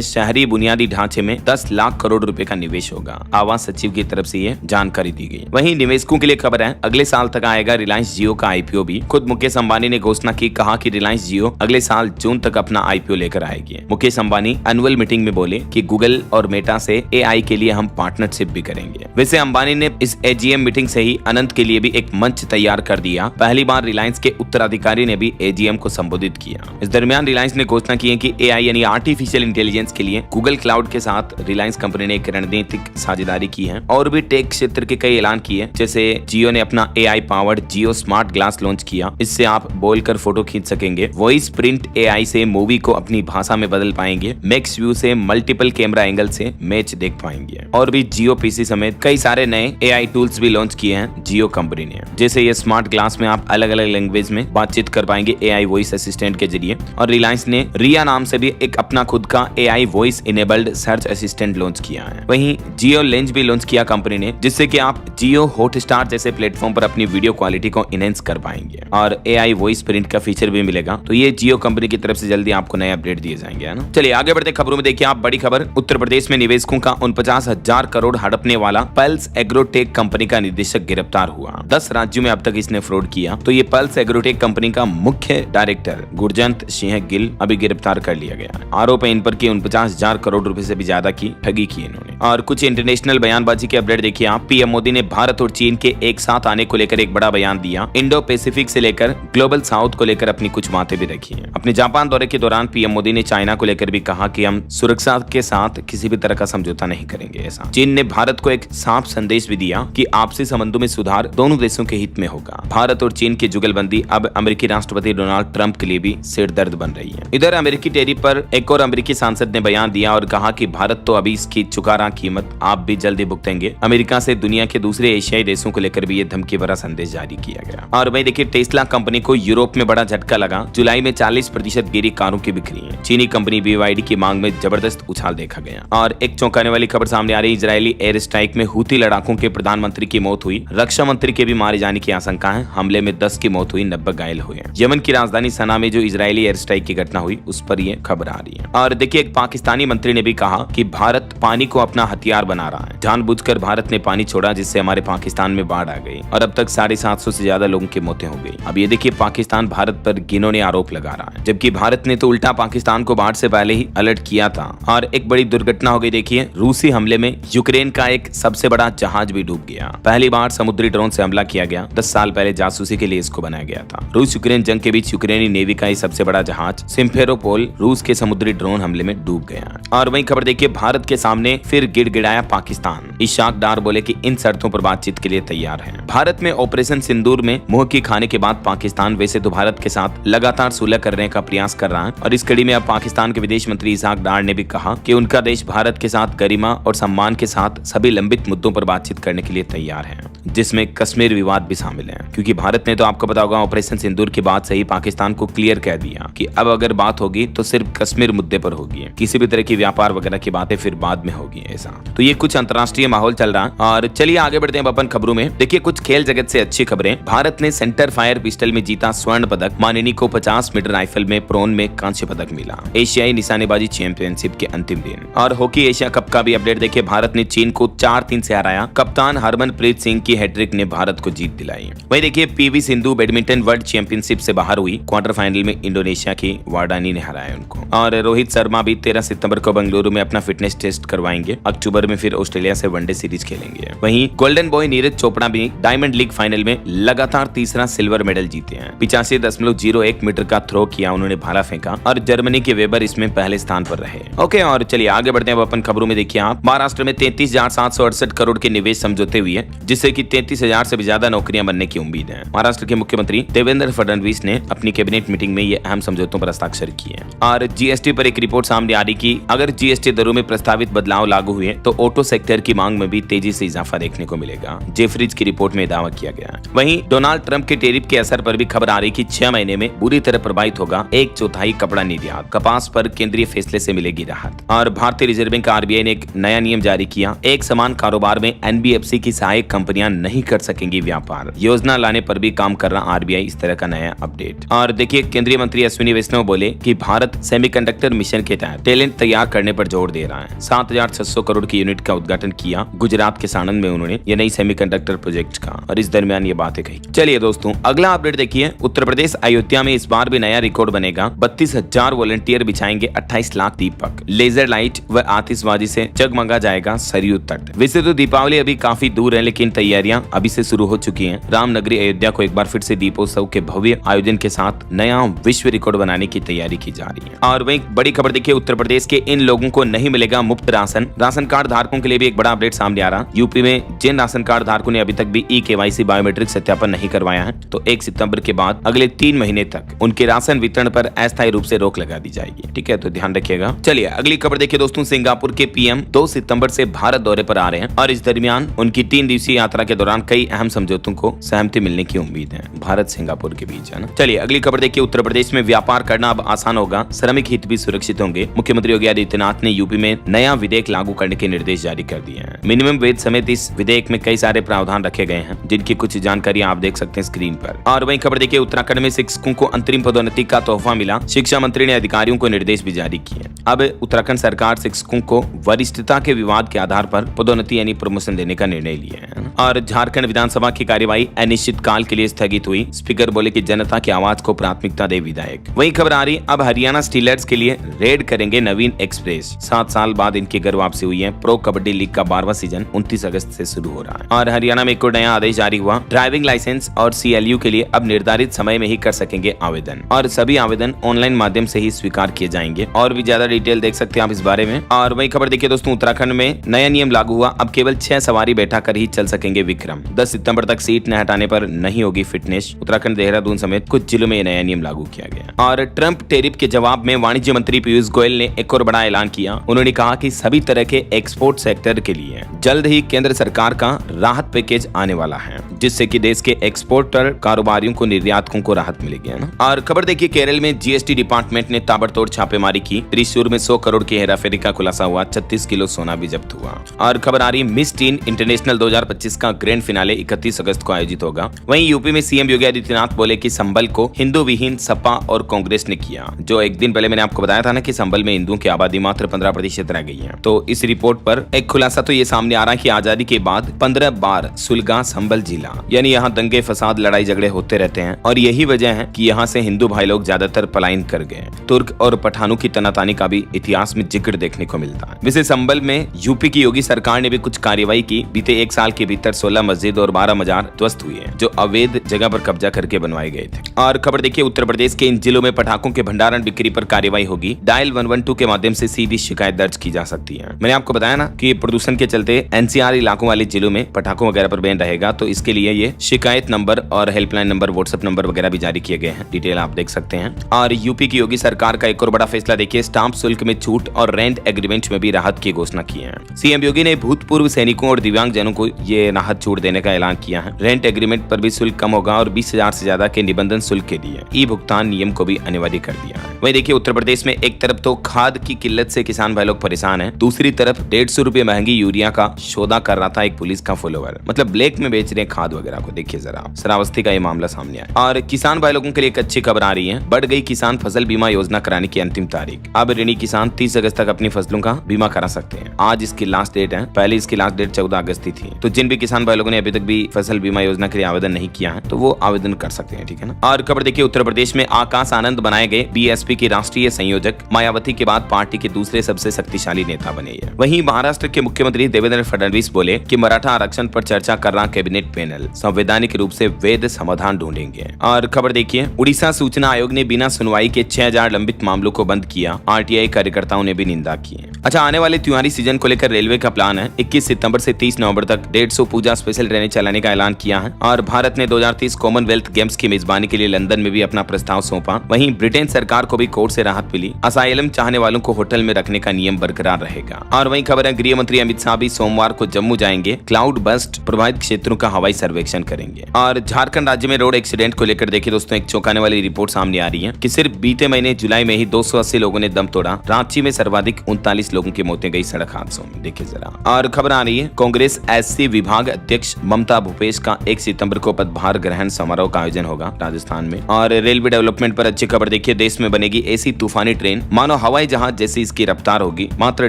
शहरी बुनियादी ढांचे में 10 लाख करोड़ रुपए का निवेश होगा। आवास सचिव की तरफ से ये जानकारी दी गई। वहीं निवेशकों के लिए खबर है, अगले साल तक आएगा रिलायंस जियो का आईपीओ भी। खुद मुकेश अंबानी ने घोषणा की, कहा कि रिलायंस जियो अगले साल जून तक अपना आईपीओ लेकर आएगी। मुकेश अंबानी एनुअल मीटिंग में बोले कि गूगल और मेटा से एआई के लिए हम पार्टनरशिप भी करेंगे। वैसे अंबानी ने इस एजीएम मीटिंग से ही अनंत के लिए भी एक मंच तैयार कर दिया। पहली बार रिलायंस के उत्तराधिकारी ने भी एजीएम को संबोधित किया। इस दरमियान रिलायंस ने घोषणा की है कि एआई यानी आर्टिफिशियल इंटेलिजेंस के लिए गूगल क्लाउड के साथ रिलायंस कंपनी ने एक रणनीतिक साझेदारी की है। और भी टेक क्षेत्र के कई ऐलान किए, जैसे जियो ने अपना एआई पावर्ड जियो स्मार्ट ग्लास लॉन्च किया। इससे आप बोलकर फोटो खींच सकेंगे। वॉइस प्रिंट एआई से मूवी को अपनी भाषा में बदल पाएंगे। मैक्स व्यू से मल्टीपल कैमरा एंगल से मैच देख पाएंगे। और भी जियो पीसी समेत कई सारे नए एआई टूल्स भी लॉन्च किए हैं जियो कंपनी ने। जैसे ये स्मार्ट ग्लास में आप अलग अलग लैंग्वेज में बातचीत कर पाएंगे एआई वॉइस असिस्टेंट के जरिए। और रिलायंस ने रिया नाम से भी एक अपना खुद का AI voice enabled search assistant launch किया है। वहीं जियो लेंस भी लॉन्च किया कंपनी ने, जिससे कि आप जियो हॉटस्टार जैसे प्लेटफॉर्म पर अपनी वीडियो क्वालिटी को इनहेंस कर पाएंगे। और एआई वॉइस प्रिंट का फीचर भी मिलेगा। तो ये जियो कंपनी की तरफ से जल्दी आपको नए अपडेट दिए जाएंगे, है ना। चलिए आगे बढ़ते खबरों में। देखिए आप बड़ी खबर, उत्तर प्रदेश में निवेशकों का 49,000 करोड़ हड़पने वाला पल्स एग्रोटेक कंपनी का निदेशक गिरफ्तार हुआ। 10 राज्यों में अब तक इसने फ्रॉड किया। तो ये पल्स एग्रोटेक कंपनी का मुख्य डायरेक्टर गुरजंत सिंह गिल अभी गिरफ्तार कर लिया गया। आरोप है इन पर कि 49,000 करोड़ रुपए से भी ज्यादा की ठगी की इन्होंने। और कुछ इंटरनेशनल बयानबाजी के अपडेट देखिए आप। पीएम मोदी ने भारत और चीन के एक साथ आने को लेकर एक बड़ा बयान दिया। इंडो पैसिफिक से लेकर ग्लोबल साउथ को लेकर अपनी कुछ बातें भी रखी हैं। अपने जापान दौरे के दौरान पीएम मोदी ने चाइना को लेकर भी कहा कि हम सुरक्षा के साथ किसी भी तरह का समझौता नहीं करेंगे। ऐसा चीन ने भारत को एक साफ संदेश भी दिया कि आपसी संबंधों में सुधार दोनों देशों के हित में होगा। भारत और चीन की जुगलबंदी अब अमेरिकी राष्ट्रपति डोनाल्ड ट्रंप के लिए भी सिरदर्द बन रही है। इधर अमेरिकी टैरिफ पर एक और अमेरिकी सांसद ने बयान दिया और कहा कि भारत तो अभी इसकी चुका रहा कीमत आप भी जल्दी भुगतेंगे। अमेरिका से दुनिया के दूसरे एशियाई देशों को लेकर भी ये धमकी भरा संदेश जारी किया गया। और भाई देखिए टेस्ला कंपनी को यूरोप में बड़ा झटका लगा। जुलाई में 40% गिरी कारों की बिक्री है। चीनी कंपनी BYD की मांग में जबरदस्त उछाल देखा गया। और एक चौंकाने वाली खबर सामने आ रही, इजरायली एयर स्ट्राइक में हूती लड़ाकों के प्रधानमंत्री की मौत हुई। रक्षा मंत्री के भी मारे जाने की आशंका है। हमले में 10 की मौत हुई, 90 घायल हुए। यमन की राजधानी सना में जो इजरायली एयर स्ट्राइक की घटना हुई उस पर यह खबर आ रही है। और देखिए एक पाकिस्तानी मंत्री ने भी कहा कि भारत पानी को अपना हथियार बना रहा है। जानबूझकर भारत ने पानी छोड़ा जिससे हमारे पाकिस्तान में बाढ़ आ गई और अब तक 750 से ज्यादा लोगों की मौतें हो गई। अब ये देखिए पाकिस्तान भारत पर घिनौने आरोप लगा रहा है, जबकि भारत ने तो उल्टा पाकिस्तान को बाढ़ से पहले ही अलर्ट किया था। और एक बड़ी दुर्घटना हो गई। देखिए रूसी हमले में यूक्रेन का एक सबसे बड़ा जहाज भी डूब गया। पहली बार समुद्री ड्रोन से हमला किया गया। 10 साल पहले जासूसी के लिए इसको बनाया गया था। रूस यूक्रेन जंग के बीच यूक्रेनी नेवी का सबसे बड़ा जहाज सिम्फेरोपोल रूस के समुद्री ड्रोन हमले में डूब गया। और वही खबर देखिए भारत के सामने फिर गिड़गिड़ाया पाकिस्तान। इशाक डार बोले कि इन शर्तों पर बातचीत के लिए तैयार है। भारत में ऑपरेशन सिंदूर में मुंह की खाने के बाद पाकिस्तान वैसे तो भारत के साथ लगातार सुलह करने का प्रयास कर रहा है। और इस कड़ी में अब पाकिस्तान के विदेश मंत्री इशाक डार ने भी कहा कि उनका देश भारत के साथ गरिमा और सम्मान के साथ सभी लंबित मुद्दों पर बातचीत करने के लिए तैयार है, जिसमें कश्मीर विवाद भी शामिल है। क्योंकि भारत ने तो आपको पता होगा ऑपरेशन सिंदूर के बाद से ही पाकिस्तान को क्लियर कह दिया कि अब अगर बात होगी तो सिर्फ कश्मीर मुद्दे पर होगी, किसी भी तरह की व्यापार वगैरह की बातें फिर बाद में होगी। ऐसा तो ये कुछ अंतर्राष्ट्रीय माहौल चल रहा है। और चलिए आगे बढ़ते हैं अपन खबरों में। देखिए कुछ खेल जगत से अच्छी खबरें। भारत ने सेंटर फायर पिस्टल में जीता स्वर्ण पदक। मानिनी को 50 मीटर राइफल में प्रोन में कांस्य पदक मिला। एशियाई निशानेबाजी चैंपियनशिप के अंतिम दिन। और हॉकी एशिया कप का भी अपडेट देखिए। भारत ने चीन को 4-3 से हराया। कप्तान हरमनप्रीत सिंह की हैट्रिक ने भारत को जीत दिलाई। वही देखिए PV Sindhu badminton world championship से बाहर हुई। क्वार्टर फाइनल में इंडोनेशिया की वार्डानी ने हराया उनको। और रोहित शर्मा भी 13 सितंबर को बेंगलुरु में अपना फिटनेस टेस्ट करवाएंगे। अक्टूबर में फिर ऑस्ट्रेलिया से वनडे सीरीज खेलेंगे। वहीं गोल्डन बॉय नीरज चोपड़ा भी डायमंड लीग फाइनल में लगातार तीसरा सिल्वर मेडल जीते हैं। 85.01 मीटर का थ्रो किया उन्होंने, भाला फेंका। और जर्मनी के वेबर इसमें पहले स्थान पर रहे। ओके और चलिए आगे बढ़ते हैं अपन खबरों में। देखिए आप महाराष्ट्र में 33,768 करोड़ के निवेश समझौते हुए हैं, जिससे कि 33,000 से भी ज्यादा नौकरियां बनने की उम्मीद है। महाराष्ट्र के मुख्यमंत्री देवेंद्र फडणवीस ने अपनी कैबिनेट मीटिंग में ये अहम समझौतों पर हस्ताक्षर किए। और जीएसटी पर एक रिपोर्ट सामने आ रही कि अगर जीएसटी दरों में प्रस्तावित बदलाव लागू हुए तो ऑटो सेक्टर की मांग में भी तेजी से इजाफा देखने को मिलेगा। जेफरीज की रिपोर्ट में दावा किया गया। वहीं डोनाल्ड ट्रंप के टैरिफ के असर पर भी खबर आ रही कि 6 महीने में बुरी तरह प्रभावित होगा 1/4 कपड़ा निर्यात। कपास पर केंद्रीय फैसले से मिलेगी राहत। और भारतीय रिजर्व बैंक आरबीआई ने एक नया नियम जारी किया। एक समान कारोबार में एनबीएफसी की सहायक कंपनियां कंपनियां नहीं कर सकेंगी व्यापार। योजना लाने पर भी काम कर रहा आरबीआई, इस तरह का नया अपडेट। और देखिए केंद्रीय मंत्री अश्विनी वैष्णव बोले कि भारत सेमीकंडक्टर मिशन के तहत टैलेंट तैयार करने पर जोर दे रहा है। 7,600 करोड़ की यूनिट का उद्घाटन किया गुजरात के साणंद में उन्होंने, ये नई सेमीकंडक्टर प्रोजेक्ट का, और इस दरमियान ये बातें कही। चलिए दोस्तों अगला अपडेट देखिए। उत्तर प्रदेश अयोध्या में इस बार भी नया रिकॉर्ड बनेगा। 32,000 वॉलंटियर बिछाएंगे 28 लाख दीपक। लेजर लाइट व आतिशबाजी से जगमगा जाएगा सरयू तट। वैसे तो दीपावली अभी काफी दूर है, लेकिन तैयारियां अभी से शुरू हो चुकी हैं। रामनगरी अयोध्या को एक बार फिर से दीपोत्सव के भव्य आयोजन के साथ नया विश्व रिकॉर्ड बनाने की तैयारी की जा रही है। और वहीं बड़ी खबर देखिए, उत्तर प्रदेश के इन लोगों को नहीं मिलेगा मुफ्त राशन। राशन कार्ड धारकों के लिए भी एक बड़ा अपडेट सामने आ रहा। यूपी में जिन राशन कार्ड धारकों ने अभी तक भी ई-केवाईसी बायोमेट्रिक सत्यापन नहीं करवाया है, तो 1 सितंबर के बाद अगले 3 महीने तक उनके राशन वितरण पर अस्थायी रूप से रोक लगा दी जाएगी। ठीक है, तो ध्यान रखिएगा। चलिए अगली खबर देखिए दोस्तों, सिंगापुर के पीएम 2 सितंबर से भारत दौरे पर आ रहे हैं और इस दरमियान उनकी 3 दिवसीय यात्रा के दौरान कई अहम समझौतों को सहमति मिलने की उम्मीद है भारत सिंगापुर के बीच, है ना। चलिए अगली खबर देखिए, उत्तर प्रदेश में व्यापार करना अब आसान होगा, श्रमिक हित भी सुरक्षित होंगे। मुख्यमंत्री योगी आदित्यनाथ ने यूपी में नया विधेयक लागू करने के निर्देश जारी कर दिए हैं। मिनिमम वेज समेत इस विधेयक में कई सारे प्रावधान रखे गए हैं, जिनकी कुछ जानकारी आप देख सकते हैं स्क्रीन पर। और वहीं खबर देखिए, उत्तराखंड में शिक्षकों को अंतरिम पदोन्नति का तोहफा मिला। शिक्षा मंत्री ने अधिकारियों को निर्देश भी जारी किए। अब उत्तराखंड सरकार शिक्षकों को वरिष्ठता के विवाद के आधार पर पदोन्नति यानी प्रमोशन देने का निर्णय लिया है। और झारखंड विधानसभा की कार्यवाही अनिश्चित काल के लिए स्थगित हुई। स्पीकर बोले कि जनता की आवाज को प्राथमिकता दे विधायक। वही खबर आ रही, अब हरियाणा स्टीलर्स के लिए रेड करेंगे नवीन एक्सप्रेस। 7 साल बाद इनकी घर वापसी हुई है। प्रो कबड्डी लीग का 12वां सीजन 29 अगस्त से शुरू हो रहा है। और हरियाणा में एक और नया आदेश जारी हुआ। ड्राइविंग लाइसेंस और CLU के लिए अब निर्धारित समय में ही कर सकेंगे आवेदन, और सभी आवेदन ऑनलाइन माध्यम से ही स्वीकार किए जाएंगे। और भी ज्यादा डिटेल देख सकते हैं आप इस बारे में। और वही खबर देखिए दोस्तों, उत्तराखंड में नया नियम लागू हुआ। अब केवल 6 सवारी बैठा कर ही चल सकेंगे विक्रम। 10 सितंबर तक सीट न हटाने पर नहीं होगी फिटनेस। उत्तराखंड, देहरादून समेत कुछ जिलों में नया नियम लागू किया गया। और ट्रंप टैरिफ के जवाब में वाणिज्य मंत्री पीयूष गोयल ने एक और बड़ा ऐलान किया। उन्होंने कहा कि सभी तरह के एक्सपोर्ट सेक्टर के लिए जल्द ही केंद्र सरकार का राहत पैकेज आने वाला है, जिससे कि देश के एक्सपोर्टर कारोबारियों को, निर्यातकों को राहत मिलेगी, है ना। और खबर देखिए, केरल में GST डिपार्टमेंट ने ताबड़तोड़ छापेमारी की। त्रिशूर में 100 करोड़ की हेराफेरी का खुलासा हुआ। 36 किलो सोना भी जब्त हुआ। और खबर आ रही, मिस टीन इंटरनेशनल 2025 का ग्रैंड फिनाले 31 अगस्त को आयोजित होगा। वहीं यूपी में सीएम योगी आदित्यनाथ बोले कि संभल को हिंदू विहीन सपा और कांग्रेस ने किया। जो एक दिन पहले मैंने आपको बताया था ना कि संभल में हिंदुओं की आबादी मात्र 15% रह गई है। तो इस रिपोर्ट पर एक खुलासा तो ये सामने आ रहा है कि आजादी के बाद 15 बार सुलगा संभल जिला, यानी यहाँ दंगे फसाद लड़ाई झगड़े होते रहते हैं, और यही वजह है कि यहाँ से हिंदू भाई लोग ज्यादातर पलायन कर गए। तुर्क और पठानों की तनातानी का भी इतिहास में जिक्र देखने को मिलता है। वैसे संभल में यूपी की योगी सरकार ने भी कुछ कार्रवाई की। बीते 1 साल के भीतर 16 मस्जिद और 12 मजार ध्वस्त हुए हैं, जो अवैध जगह पर कब्जा करके बनवाए गए थे। और खबर देखिए, उत्तर प्रदेश के इन जिलों में पटाखों के भंडारण बिक्री पर कार्रवाई होगी। डायल 112 के माध्यम से सीधी शिकायत दर्ज की जा सकती है। मैंने आपको बताया ना कि प्रदूषण के चलते NCR इलाकों वाले जिलों में पटाखों वगैरह पर बैन रहेगा, तो इसके लिए ये शिकायत नंबर और हेल्पलाइन नंबर, व्हाट्सएप नंबर वगैरह भी जारी किए गए हैं। डिटेल आप देख सकते हैं। और यूपी की योगी सरकार का एक और बड़ा फैसला देखिए, स्टाम्प शुल्क में छूट और रेंट एग्रीमेंट में भी राहत की घोषणा की है। सीएम योगी ने भूतपूर्व सैनिकों और दिव्यांग जनों को ये राहत छूट देने का ऐलान किया है। रेंट एग्रीमेंट पर भी शुल्क कम होगा और 20,000 से ज्यादा के निबंधन शुल्क के लिए ई-भुगतान नियम को भी अनिवार्य कर दिया है। वही देखिए, उत्तर प्रदेश में एक तरफ तो खाद की किल्लत से किसान भाई लोग परेशान हैं, दूसरी तरफ 150 रुपए महंगी यूरिया का सौदा कर रहा था एक पुलिस का फॉलोवर। मतलब ब्लैक में बेच रहे हैं खाद वगैरह को। देखिए जरा, श्रावस्ती का ये मामला सामने आया। और किसान भाई लोगों के लिए एक अच्छी खबर आ रही है। बढ़ गई किसान फसल बीमा योजना कराने की अंतिम तारीख। अब ऋणी किसान 30 अगस्त तक अपनी फसलों का बीमा करा सकते हैं। आज इसकी लास्ट डेट है। पहले इसकी लास्ट डेट 14 अगस्त थी। तो जिन भी किसान भाई लोगों ने अभी तक भी फसल बीमा योजना के लिए आवेदन नहीं किया है, तो वो आवेदन कर सकते हैं, ठीक है ना। और खबर देखिए, उत्तर प्रदेश में आकाश आनंद बनाए गए BSP की राष्ट्रीय संयोजक। मायावती के बाद पार्टी के दूसरे सबसे शक्तिशाली नेता बने हैं। वहीं महाराष्ट्र के मुख्यमंत्री देवेंद्र फडणवीस बोले कि मराठा आरक्षण पर चर्चा कर रहा कैबिनेट पैनल संवैधानिक रूप से वैध समाधान ढूंढेंगे। और खबर देखिए, उड़ीसा सूचना आयोग ने बिना सुनवाई के 6000 लंबित मामलों को बंद किया। RTI कार्यकर्ताओं ने भी निंदा की है। अच्छा, आने वाले त्योहारी सीजन को लेकर रेलवे का प्लान है। 21 सितंबर से 30 नवंबर तक 150 पूजा स्पेशल ट्रेनें चलाने का ऐलान किया है। और भारत ने 2030 कॉमनवेल्थ गेम्स की मेजबानी के लिए लंदन में भी अपना प्रस्ताव सौंपा। वहीं ब्रिटेन सरकार को भी कोर्ट से राहत मिली। असाइलम चाहने वालों को होटल में रखने का नियम बरकरार रहेगा। और वहीं खबर है, गृह मंत्री अमित शाह भी सोमवार को जम्मू जाएंगे। क्लाउड बस्ट प्रभावित क्षेत्रों का हवाई सर्वेक्षण करेंगे। और झारखंड राज्य में रोड एक्सीडेंट को लेकर देखिए दोस्तों, एक चौंकाने वाली रिपोर्ट सामने आ रही है कि सिर्फ बीते महीने जुलाई में ही 280 लोगों ने दम तोड़ा। रांची में सर्वाधिक 39 लोगों की मौतें गई सड़क हादसों में। देखिए जरा। और खबर आ रही है, कांग्रेस SC विभाग विभाग अध्यक्ष ममता भूपेश का 1 सितंबर को पदभार ग्रहण समारोह का आयोजन होगा राजस्थान में। और रेलवे डेवलपमेंट पर अच्छी खबर देखिए, देश में बनेगी ऐसी तूफानी ट्रेन मानो हवाई जहाज जैसी इसकी रफ्तार होगी, मात्र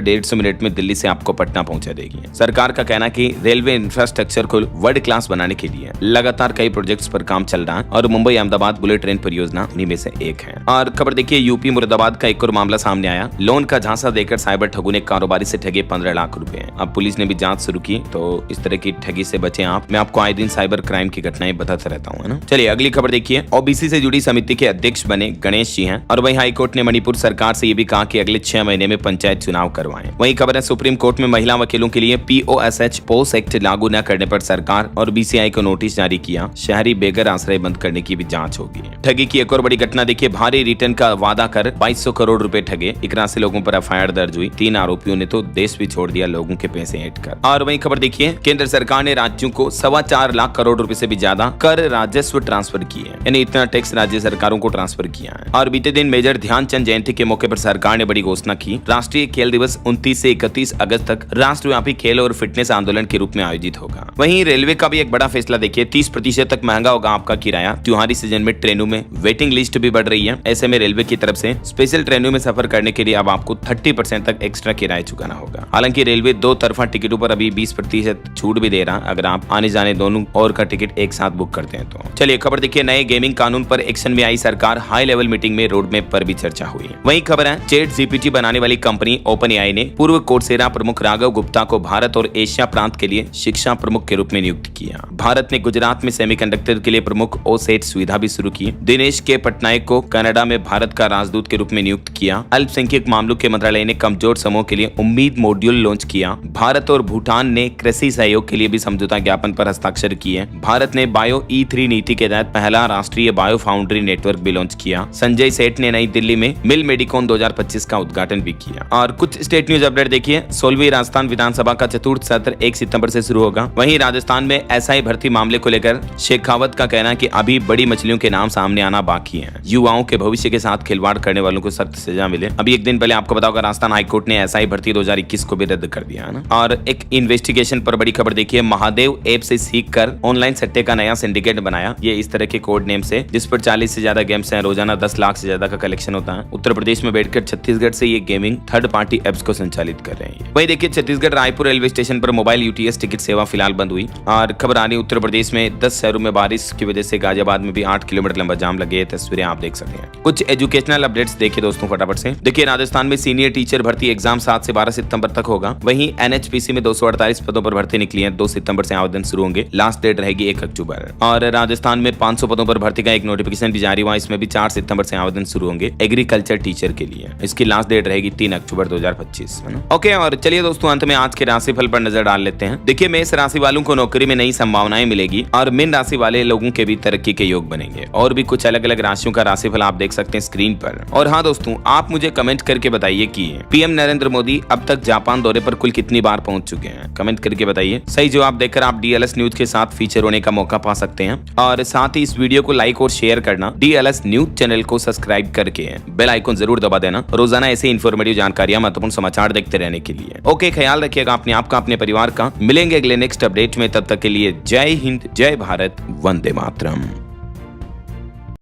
150 मिनट में दिल्ली से आपको पटना पहुंचा देगी। सरकार का कहना कि रेलवे इंफ्रास्ट्रक्चर को वर्ल्ड क्लास बनाने के लिए लगातार कई प्रोजेक्ट्स पर काम चल रहा है और मुंबई अहमदाबाद बुलेट ट्रेन परियोजना उन्हीं में से एक है। और खबर देखिए, यूपी मुरादाबाद का एक और मामला सामने आया। लोन का झांसा देकर साइबर ठगों ने कारोबारी से ठगे 15 लाख रुपए। अब पुलिस ने भी जांच शुरू की, तो इस तरह की ठगी से बचे आप। मैं आपको आए दिन साइबर क्राइम की घटनाएं बताता रहता हूँ, है ना। चलिए अगली खबर देखिए, ओबीसी से जुड़ी समिति के अध्यक्ष बने गणेश जी हैं। और वहीं हाईकोर्ट ने मणिपुर सरकार से ये भी कहा कि अगले 6 महीने में पंचायत चुनाव करवाएं। वहीं खबर है, सुप्रीम कोर्ट में महिला वकीलों के लिए POSH पोस्ट एक्ट लागू न करने पर सरकार और BCI को नोटिस जारी किया। शहरी बेघर आश्रय बंद करने की भी जांच होगी। ठगी की एक और बड़ी घटना देखिए, भारी रिटर्न का वादा कर 2200 करोड़ रुपए ठगे, 81 लोगों पर FIR दर्ज हुई। 3 आरोपियों ने तो देश भी छोड़ दिया लोगों के पैसे ऐंठ कर। और वहीं खबर देखिए, केंद्र सरकार ने राज्यों को 4.25 लाख करोड़ रुपए से भी ज्यादा कर राजस्व ट्रांसफर किए, यानी इतना टैक्स राज्य सरकारों को ट्रांसफर किया है। और बीते दिन मेजर ध्यानचंद जयंती के मौके पर सरकार ने बड़ी घोषणा की। राष्ट्रीय खेल दिवस 29 से 31 अगस्त तक राष्ट्रव्यापी खेल और फिटनेस आंदोलन के रूप में आयोजित होगा। वहीं रेलवे का भी एक बड़ा फैसला देखिए, 30% तक महंगा होगा आपका किराया। त्योहारी सीजन में ट्रेनों में वेटिंग लिस्ट भी बढ़ रही है। ऐसे में रेलवे की तरफ से स्पेशल ट्रेनों में सफर करने के लिए अब आपको 30% तक एक्स्ट्रा किराया चुकाना होगा। हालांकि रेलवे 2 तरफा टिकटों पर अभी 20% छूट भी दे रहा, अगर आप आने जाने दोनों और का टिकट एक साथ बुक करते हैं तो। चलिए खबर देखिए, नए गेमिंग कानून पर एक्शन में आई सरकार। हाई लेवल मीटिंग में रोड मैप पर भी चर्चा हुई। वहीं खबर है, ChatGPT बनाने वाली कंपनी OpenAI ने पूर्व कोर्सेरा प्रमुख राघव गुप्ता को भारत और एशिया प्रांत के लिए शिक्षा प्रमुख के रूप में नियुक्त किया। भारत ने गुजरात में सेमीकंडक्टर के लिए प्रमुख OSAT सुविधा भी शुरू की। दिनेश के पटनायक को कनाडा में भारत का राजदूत के रूप में नियुक्त किया। अल्पसंख्यक मामलों के मंत्रालय ने कमजोर समूह के लिए उम्मीद मॉड्यूल लॉन्च किया। भारत और भूटान ने कृषि सहयोग के लिए भी समझौता ज्ञापन पर हस्ताक्षर किए। भारत ने बायो E3 नीति के तहत पहला राष्ट्रीय बायो फाउंड्री नेटवर्क भी लॉन्च किया। संजय सेठ ने नई दिल्ली में मिल मेडिकॉन 2025 का उद्घाटन भी किया। और कुछ स्टेट न्यूज अपडेट देखिए, 16वीं राजस्थान विधानसभा का चतुर्थ सत्र 1 सितंबर से शुरू होगा। वहीं राजस्थान में SI भर्ती मामले को लेकर शेखावत का कहना है कि अभी बड़ी मछलियों के नाम सामने आना बाकी है। युवाओं के भविष्य के साथ खिलवाड़ करने वालों को सख्त सजा मिले। अभी एक दिन पहले आपको बताओ, राजस्थान हाईकोर्ट ने SI भर्ती 2021 को भी रद्द कर दिया है ना। और एक इन्वेस्टिगेशन पर बड़ी खबर देखिए, महादेव ऐप से सीख कर ऑनलाइन सट्टे का नया सिंडिकेट बनाया। ये इस तरह के कोड नेम से, जिस पर 40 से ज्यादा गेम्स हैं, रोजाना 10 लाख से ज्यादा का कलेक्शन होता है। उत्तर प्रदेश में बैठकर छत्तीसगढ़ से ये गेमिंग थर्ड पार्टी एप्स को संचालित कर रहे हैं। वही देखिए, छत्तीसगढ़ रायपुर रेलवे स्टेशन पर मोबाइल UTS टिकट सेवा फिलहाल बंद हुई। और खबर आ रही, उत्तर प्रदेश में 10 शहरों में बारिश की वजह से गाजियाबाद में भी 8 किलोमीटर लंबा जाम लगे। तस्वीरें आप देख सकते हैं। कुछ एजुकेशनल अपडेट्स देखिए दोस्तों फटाफट से। देखिए, राजस्थान में सीनियर टीचर भर्ती एग्जाम 7 से 12 सितंबर तक होगा। वहीं NHPC में 248 पदों पर भर्ती निकली है। 2 सितंबर से आवेदन शुरू होंगे। लास्ट डेट रहेगी 1 अक्टूबर। और राजस्थान में 500 पदों पर भर्ती का एक नोटिफिकेशन भी जारी हुआ। इसमें भी 4 सितंबर से आवेदन शुरू होंगे एग्रीकल्चर टीचर के लिए। इसकी लास्ट डेट रहेगी 3 अक्टूबर 2025, है ना। ओके, और चलिए दोस्तों अंत में आज के राशिफल पर नजर डाल लेते हैं। देखिए, मेष राशि वालों को नौकरी में नई संभावनाएं मिलेगी और मीन राशि वाले लोगों के भी तरक्की के योग बनेंगे। और भी कुछ अलग अलग राशियों का राशिफल आप देख सकते हैं स्क्रीन पर। और हाँ दोस्तों, आप मुझे कमेंट करके बताइए कि PM नरेंद्र मोदी अब तक जापान दौरे पर कुल कितनी बार पहुंच चुके हैं। कमेंट करके बताइए। सही जवाब देकर आप DLS न्यूज के साथ फीचर होने का मौका पा सकते हैं। और साथ ही इस वीडियो को लाइक और शेयर करना, DLS न्यूज चैनल को सब्सक्राइब करके बेल आइकन जरूर दबा देना, रोजाना ऐसे इन्फॉर्मेटिव जानकारियां, महत्वपूर्ण समाचार देखते रहने के लिए। ओके, ख्याल रखिएगा अपने आप का, अपने परिवार का। मिलेंगे अगले नेक्स्ट अपडेट में, तब तक के लिए जय हिंद, जय भारत, वंदे मातरम।